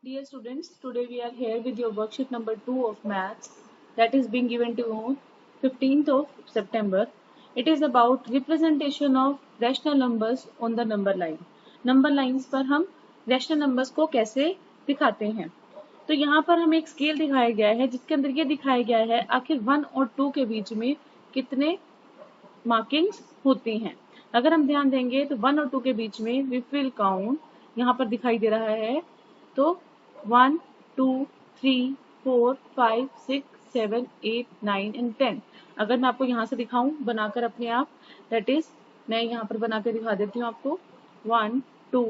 Dear students, today we are here with your worksheet number 2 of maths that is being given to you on 15th of September. It is about representation of rational numbers on the number line. Number lines पर हम rational numbers को कैसे दिखाते हैं। तो यहाँ पर हमें एक स्केल दिखाया गया है जिसके अंदर ये दिखाया गया है आखिर 1 और 2 के बीच में कितने मार्किंग्स होती हैं। अगर हम ध्यान देंगे तो 1 और 2 के बीच में वी विल काउंट, यहाँ पर दिखाई दे रहा है तो 1, 2, 3, 4, 5, 6, 7, 8, 9 एंड 10। अगर मैं आपको यहाँ से दिखाऊं बनाकर अपने आप, दैट इज मैं यहाँ पर बना के दिखा देती हूँ आपको 1, 2,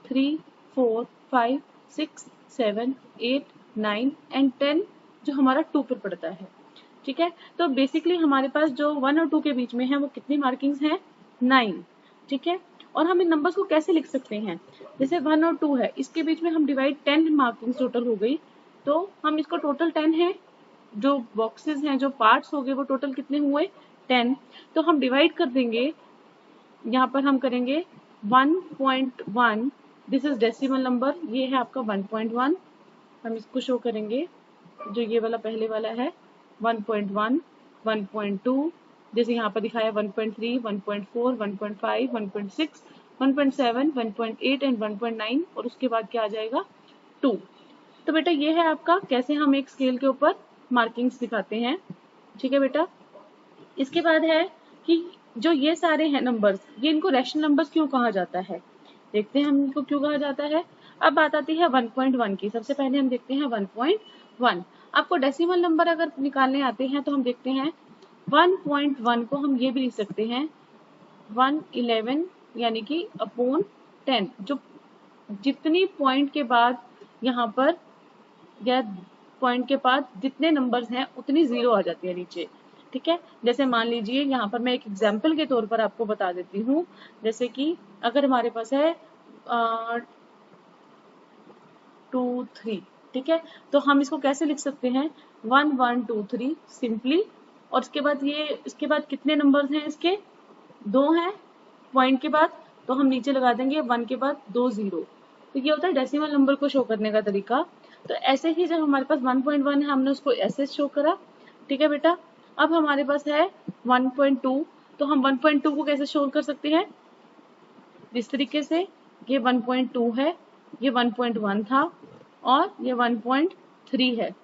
3, 4, 5, 6, 7, 8, 9 एंड 10 जो हमारा 2 पर पड़ता है। ठीक है, तो बेसिकली हमारे पास जो 1 और 2 के बीच में है वो कितनी मार्किंग्स हैं 9। ठीक है, और हम इन नंबर्स को कैसे लिख सकते हैं, जैसे 1 और 2 है इसके बीच में हम डिवाइड 10 मार्किंग्स टोटल हो गई, तो हम इसको टोटल 10 है, जो बॉक्सेस हैं जो पार्ट्स हो गए वो टोटल कितने हुए 10, तो हम डिवाइड कर देंगे। यहाँ पर हम करेंगे 1.1, दिस इज डेसिमल नंबर, ये है आपका 1.1, हम इसको शो करेंगे जो ये वाला पहले वाला है 1.1, 1.2, जैसे यहाँ पर दिखाया 1.3, 1.4, 1.5, 1.6, 1.7, 1.8 एंड 1.9 और उसके बाद क्या आ जाएगा 2। तो बेटा ये है आपका कैसे हम एक स्केल के ऊपर मार्किंग्स दिखाते हैं। ठीक है बेटा, इसके बाद है कि जो ये सारे हैं नंबर्स, ये इनको रैशनल नंबर्स क्यों कहा जाता है, देखते हैं हम इनको क्यों कहा जाता है। अब बात आती है 1.1 की। सबसे पहले हम देखते हैं 1.1। आपको डेसिमल नंबर अगर निकालने आते हैं तो हम देखते हैं 1.1 को हम ये भी लिख सकते हैं 111 यानी कि अपॉन 10, जो जितनी पॉइंट के बाद यहाँ पर या पॉइंट के बाद जितने नंबर्स हैं उतनी जीरो आ जाती है नीचे। ठीक है, जैसे मान लीजिए यहाँ पर मैं एक एग्जाम्पल के तौर पर आपको बता देती हूँ, जैसे कि अगर हमारे पास है 2, 3, ठीक है, तो हम इसको कैसे लिख सकते हैं 1, 1, 2, 3 सिंपली, और इसके बाद कितने नंबर्स हैं, इसके 2 हैं पॉइंट के बाद, तो हम नीचे लगा देंगे 1 के बाद 2 0। तो ये होता है डेसिमल नंबर को शो करने का तरीका। तो ऐसे ही जब हमारे पास 1.1 है हमने उसको ऐसे शो करा। ठीक है बेटा, अब हमारे पास है 1.2, तो हम 1.2 को कैसे शो कर सकते हैं, इस तरीके से, ये 1.2 है, ये 1.1 था और ये 1.3 है।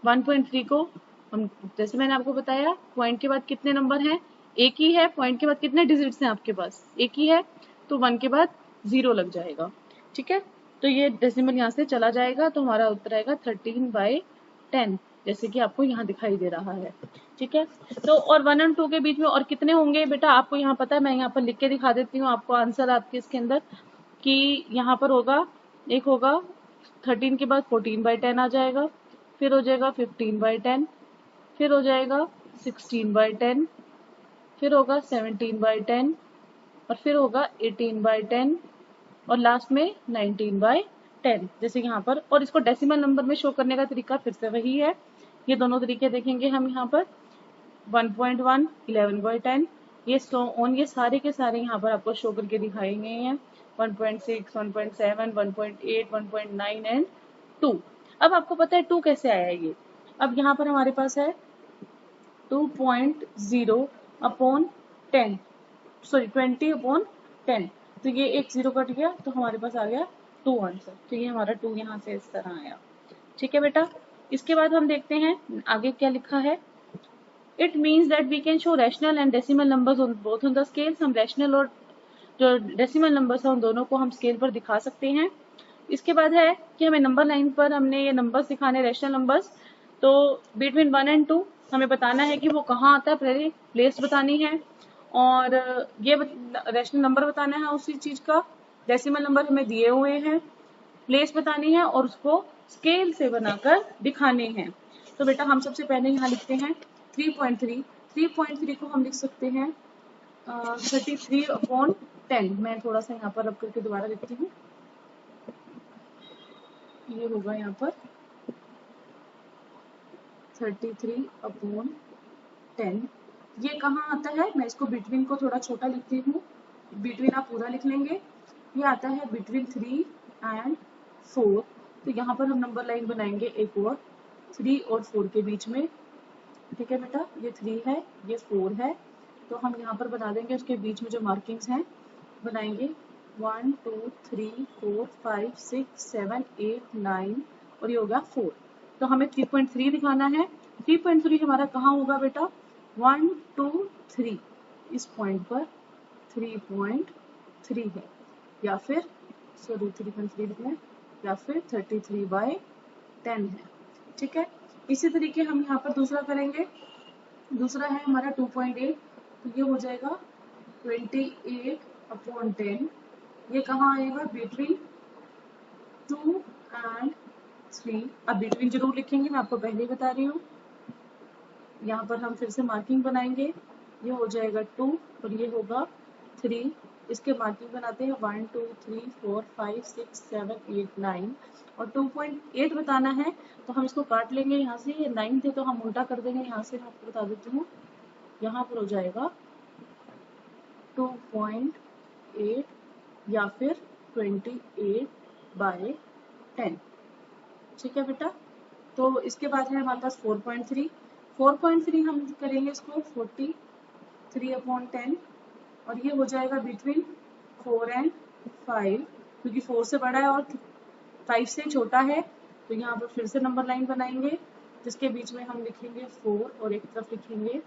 1.3 को हम, जैसे मैंने आपको बताया, पॉइंट के बाद कितने नंबर हैं, एक ही है, पॉइंट के बाद कितने डिजिट्स हैं आपके पास, एक ही है, तो 1 के बाद 0 लग जाएगा। ठीक है, तो ये डेसिमल यहाँ से चला जाएगा, तो हमारा उत्तर आएगा 13/10, जैसे कि आपको यहाँ दिखाई दे रहा है। ठीक है, तो और 1 और 2 के बीच में और कितने होंगे बेटा, आपको यहाँ पता है, मैं यहाँ पर लिख के दिखा देती हूँ आपको आंसर आपके इसके अंदर, कि यहाँ पर होगा, एक होगा 13 के बाद 14/10 आ जाएगा, फिर हो जाएगा 15/10, फिर हो जाएगा 16/10, फिर होगा 17/10 और फिर होगा 18/10 और लास्ट में 19/10, जैसे यहाँ पर। और इसको डेसिमल नंबर में शो करने का तरीका फिर से वही है, ये दोनों तरीके देखेंगे हम यहाँ पर 1.1, 11/10, ये सो ऑन, ये सारे के सारे यहाँ पर आपको शो करके दिखाए गए हैं 1.6, 1.7, 1.8, 1.9 एंड 2। अब आपको पता है 2 कैसे आया ये, अब यहाँ पर हमारे पास है 2.0 अपॉन 10, सॉरी 20/10, तो ये एक 0 कट गया तो हमारे पास आ गया 2 आंसर, तो ये हमारा 2 यहाँ से इस तरह आया। ठीक है बेटा, इसके बाद हम देखते हैं आगे क्या लिखा है। It means that we can show rational and decimal numbers on both on the scales. हम रैशनल और जो डेसिमल नंबर्स हैं उन दोनों को हम स्केल पर दिखा सकते हैं। इसके बाद है कि हमें नंबर लाइन पर हमने ये नंबर्स दिखाने रैशनल नंबर्स, तो बिटवीन 1 एंड 2 हमें बताना है कि वो कहाँ आता है, पहले प्लेस बतानी है और ये रैशनल नंबर बताना है उसी चीज का, डेसिमल नंबर हमें दिए हुए हैं, प्लेस बतानी है और उसको स्केल से बनाकर दिखाने हैं। तो बेटा हम सबसे पहले यहाँ लिखते हैं 3.3, 3.3 को हम लिख सकते हैं 33/10। मैं थोड़ा सा यहाँ पर रब करके दोबारा लिखती हूँ, ये होगा यहाँ पर 33/10। ये कहाँ आता है, मैं इसको बिटवीन को थोड़ा छोटा लिखती हूँ, बिटवीन आप पूरा लिख लेंगे, ये आता है बिटवीन 3 एंड 4, तो यहाँ पर हम नंबर लाइन बनाएंगे एक और 3 और 4 के बीच में। ठीक है बेटा, ये 3 है, ये 4 है, तो हम यहाँ पर बना देंगे उसके बीच में जो मार्किंग्स हैं बनाएंगे 1 2 3 4 5 6 7 8 9 और ये हो गया 4। तो हमें 3.3 दिखाना है। 3.3 हमारा कहाँ होगा बेटा, 1 2 3 इस पॉइंट पर 3.3 है, या फिर सॉरी 3.3 लिखना है, या फिर 33/10 है। ठीक है, इसी तरीके हम यहाँ पर दूसरा करेंगे। दूसरा है हमारा 2.8, तो ये हो जाएगा 28/10। ये कहाँ आएगा, बिटवीन 2 एंड 3। अब बिटवीन जरूर लिखेंगे, मैं आपको पहले ही बता रही हूँ। यहाँ पर हम फिर से मार्किंग बनाएंगे, ये हो जाएगा 2 और ये होगा 3। इसके मार्किंग बनाते हैं 1 2 3 4 5 6 7 8 9 और 2.8 बताना है, तो हम इसको काट लेंगे यहाँ से। ये 9 थे तो हम उल्टा कर देंगे, यहाँ से मैं आपको बता देती हूँ, यहाँ पर हो जाएगा 2.8 या फिर 28/10। ठीक है बेटा, तो इसके बाद है हमारे पास 4.3। 4.3 हम करेंगे इसको 43/10 और ये हो जाएगा बिटवीन 4 एंड 5, क्योंकि 4 से बड़ा है और 5 से छोटा है। तो यहाँ पर फिर से नंबर लाइन बनाएंगे, जिसके बीच में हम लिखेंगे 4 और एक तरफ लिखेंगे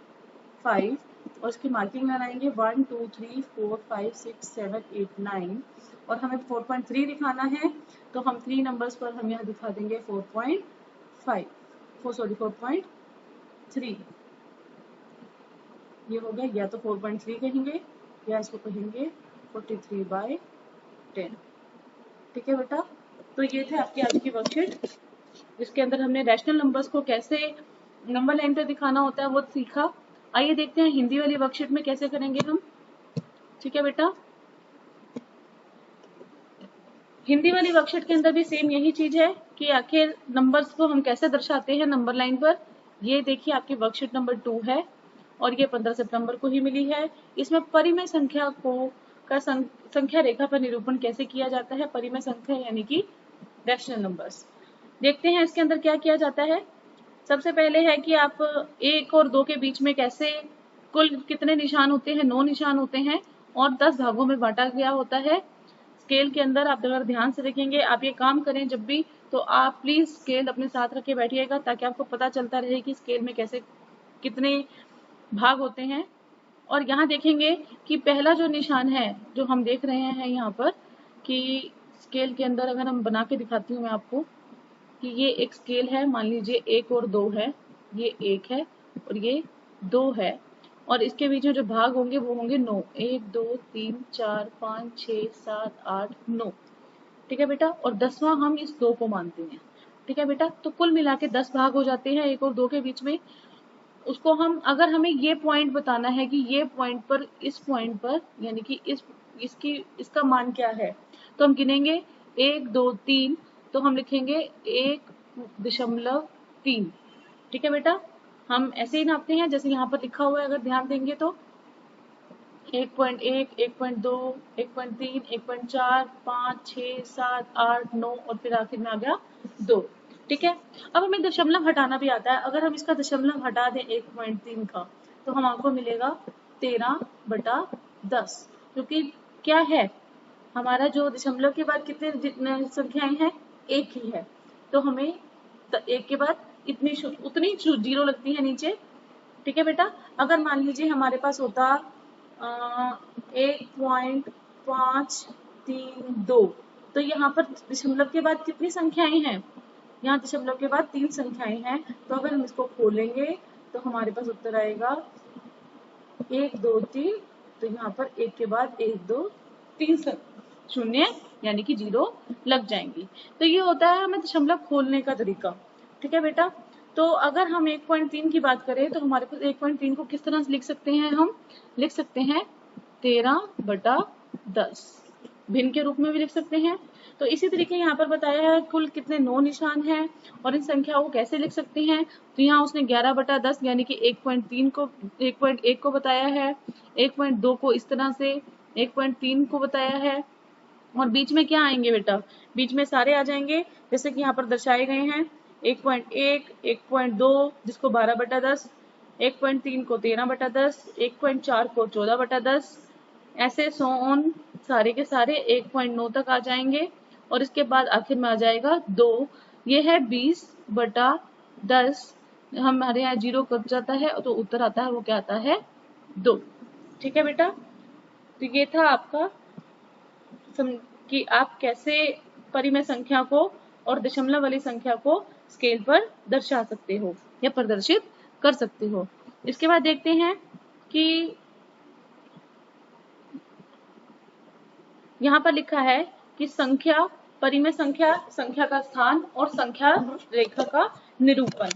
5 और इसकी मार्किंग लगाएंगे 1 2 3 4 5 6 7 8 9 और हमें 4.3 दिखाना है, तो हम 3 नंबर्स पर हम यहाँ दिखा देंगे 4.3। ये हो गया, या तो 4.3 कहेंगे या इसको कहेंगे 43/10। ठीक है बेटा, तो ये थे आपकी आज की वर्कशीट, जिसके अंदर हमने रैशनल नंबर्स को कैसे नंबर लाइन पर दिखाना होता है वो सीखा। आइए देखते हैं हिंदी वाली वर्कशीट में कैसे करेंगे हम। ठीक है बेटा, हिंदी वाली वर्कशीट के अंदर भी सेम यही चीज है कि आखिर नंबर्स को हम कैसे दर्शाते हैं नंबर लाइन पर। ये देखिए आपकी वर्कशीट नंबर 2 है और ये 15 सितंबर को ही मिली है। इसमें परिमेय संख्या का संख्या रेखा पर निरूपण कैसे किया जाता है। परिमेय संख्या यानी कि रैशनल नंबर्स। देखते हैं इसके अंदर क्या किया जाता है। सबसे पहले है कि आप 1 और 2 के बीच में कैसे कुल कितने निशान होते हैं, 9 निशान होते हैं और 10 भागों में बांटा गया होता है। स्केल के अंदर आप अगर ध्यान से देखेंगे, आप ये काम करें जब भी, तो आप प्लीज स्केल अपने साथ रख के बैठिएगा ताकि आपको पता चलता रहे कि स्केल में कैसे कितने भाग होते हैं। और यहाँ देखेंगे कि पहला जो निशान है जो हम देख रहे हैं यहाँ पर कि स्केल के अंदर अगर हम बना के दिखाती हूँ मैं आपको कि ये एक स्केल है, मान लीजिए 1 और 2 है, ये 1 है और ये 2 है और इसके बीच में जो भाग होंगे वो होंगे 9। 1 2 3 4 5 6 7 8 9। ठीक है बेटा, और 10वां हम इस 2 को मानते हैं। ठीक है बेटा, तो कुल मिला के 10 भाग हो जाते हैं 1 और 2 के बीच में। उसको हम अगर हमें ये पॉइंट बताना है कि ये पॉइंट पर इस पॉइंट पर यानी कि इसका मान क्या है, तो हम गिनेंगे 1 2 3, तो हम लिखेंगे 1.3। ठीक है बेटा, हम ऐसे ही नापते हैं जैसे यहाँ पर लिखा हुआ है, अगर ध्यान देंगे तो 1.1 1.2 1.3 1.4 5 6 7 8 9 और फिर आखिर में आ गया 2। ठीक है, अब हमें दशमलव हटाना भी आता है। अगर हम इसका दशमलव हटा दें 1.3 का, तो हम आपको मिलेगा 13/10, क्योंकि क्या है हमारा जो दशमलव के बाद कितने संख्याएं हैं, एक ही है, तो हमें एक के बाद उतनी जीरो लगती है नीचे। ठीक है बेटा, अगर मान लीजिए हमारे पास होता 1.532, तो यहाँ पर दशमलव के बाद कितनी संख्याएं हैं, यहाँ दशमलव के बाद 3 संख्याएं हैं। तो अगर हम इसको खोलेंगे तो हमारे पास उत्तर आएगा 1 2 3, तो यहाँ पर 1 के बाद 1 2 3 शून्य यानी कि 0 लग जाएंगी। तो ये होता है हमें दशमलव खोलने का तरीका। ठीक है बेटा, तो अगर हम 1.3 की बात करें तो हमारे पास 1.3 को किस तरह से लिख सकते हैं, हम लिख सकते हैं 13/10, भिन्न के रूप में भी लिख सकते हैं। तो इसी तरीके यहाँ पर बताया है कुल कितने 9 निशान हैं और इन संख्याओं को कैसे लिख सकते हैं। तो यहाँ उसने 11/10 यानी कि 1.1 को बताया है, 1.2 को इस तरह से, 1.3 को बताया है और बीच में क्या आएंगे बेटा, बीच में सारे आ जाएंगे जैसे कि यहाँ पर दर्शाए गए हैं 1.1, 1.2 जिसको 12/10, 1.3 को 13/10, 1.4 को 14/10, ऐसे सो ऑन सारे के सारे 1.9 तक आ जाएंगे और इसके बाद आखिर में आ जाएगा 2। ये है 20/10। हमारे यहाँ 0 कट जाता है तो उत्तर आता है वो क्या आता है 2। ठीक है बेटा, तो ये था आपका कि आप कैसे परिमेय संख्या को और दशमलव वाली संख्या को स्केल पर दर्शा सकते हो या प्रदर्शित कर सकते हो। इसके बाद देखते हैं कि यहाँ पर लिखा है कि संख्या, परिमेय संख्या, संख्या का स्थान और संख्या रेखा का निरूपण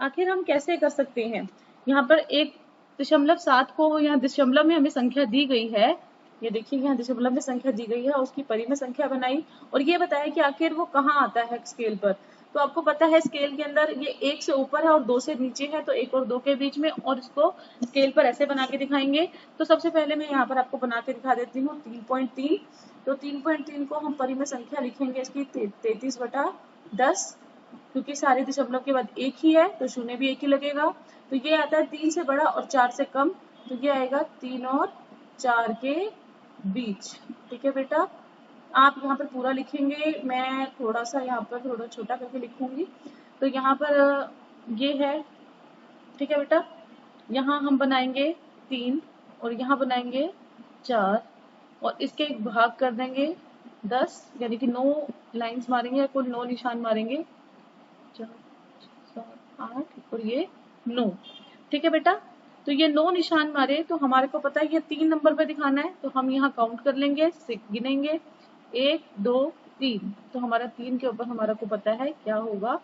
आखिर हम कैसे कर सकते हैं। यहाँ पर 1.7 को यहाँ दशमलव में हमें संख्या दी गई है, ये देखिए यहाँ दशमलव में संख्या दी गई है, उसकी परिमेय संख्या बनाई और ये बताया कि आखिर वो कहाँ आता है स्केल पर। तो आपको पता है स्केल के अंदर ये 1 से ऊपर है और 2 से नीचे है, तो 1 और 2 के बीच में, और इसको स्केल पर ऐसे बना के दिखाएंगे। तो सबसे पहले मैं यहाँ पर आपको बना के दिखा देती हूँ 3.3। तो 3.3 को हम परिमेय संख्या लिखेंगे इसकी 33/10, क्योंकि सारे दशमलव के बाद एक ही है तो शून्य भी एक ही लगेगा। तो ये आता है 3 से बड़ा और 4 से कम, तो ये आएगा 3 और 4 के बीच। ठीक है बेटा, आप यहाँ पर पूरा लिखेंगे, मैं थोड़ा सा यहाँ पर थोड़ा छोटा करके लिखूंगी। तो यहाँ पर ये है, ठीक है बेटा, यहाँ हम बनाएंगे 3 और यहाँ बनाएंगे 4 और इसके एक भाग कर देंगे 10, यानी कि 9 लाइंस मारेंगे, कुल 9 निशान मारेंगे, 4, 7, 8 और ये 9। ठीक है बेटा, तो ये 9 निशान मारे तो हमारे को पता है ये 3 नंबर पे दिखाना है, तो हम यहाँ काउंट कर लेंगे, गिनेंगे 1, 2, 3। तो हमारा 3 के ऊपर हमारा को पता है क्या होगा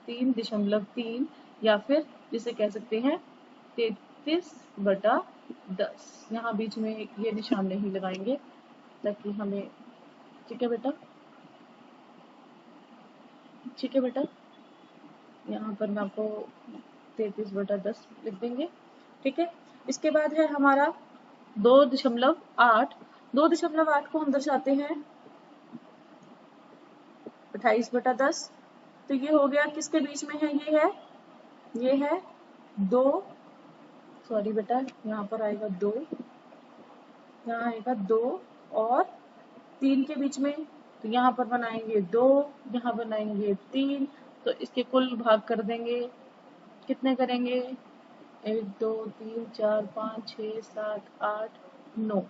3.3 या फिर जिसे कह सकते हैं 33/10। यहाँ बीच में ये निशान नहीं लगाएंगे ताकि हमें, ठीक है बेटा, ठीक है बेटा, यहाँ पर मैं आपको 33/10 लिख देंगे। ठीक है, इसके बाद है हमारा 2.8। 2.8 को हम दर्शाते हैं 28/10। तो ये हो गया किसके बीच में है, ये है 2, सॉरी बेटा, यहाँ पर आएगा 2, यहाँ आएगा 2 और 3 के बीच में। तो यहाँ पर बनाएंगे 2, यहाँ बनाएंगे 3, तो इसके कुल भाग कर देंगे, कितने करेंगे 1, 2, 3, 4, 5, 6, 7, 8, 9।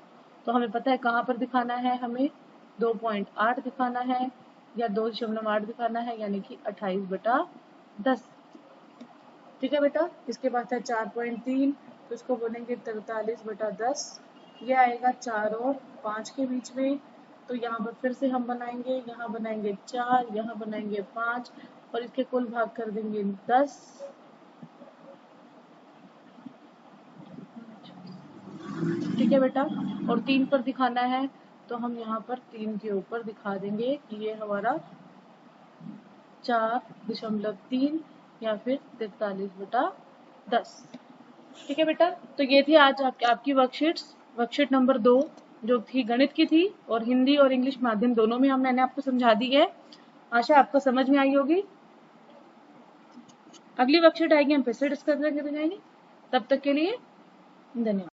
तो हमें पता है कहाँ पर दिखाना है, हमें 2.8 दिखाना है या 2.8 दिखाना है, यानी कि 28/10। ठीक है बेटा, इसके बाद है 4.3, तो इसको बोलेंगे 43/10। ये आएगा 4 और 5 के बीच में। तो यहाँ पर फिर से हम बनाएंगे, यहाँ बनाएंगे 4, यहाँ बनाएंगे 5 और इसके कुल भाग कर देंगे 10। ठीक है बेटा, और 3 पर दिखाना है तो हम यहाँ पर 3 के ऊपर दिखा देंगे कि ये हमारा 4.3 या फिर 43/10। ठीक है बेटा, तो ये थी आज आपकी वर्कशीट्स। वर्कशीट नंबर 2 जो थी गणित की थी और हिंदी और इंग्लिश माध्यम दोनों में मैंने आपको समझा दी है। आशा आपको समझ में आई होगी। अगली वर्कशीट आएगी हम फिर से डिस्कस करेंगे। तब तक के लिए धन्यवाद।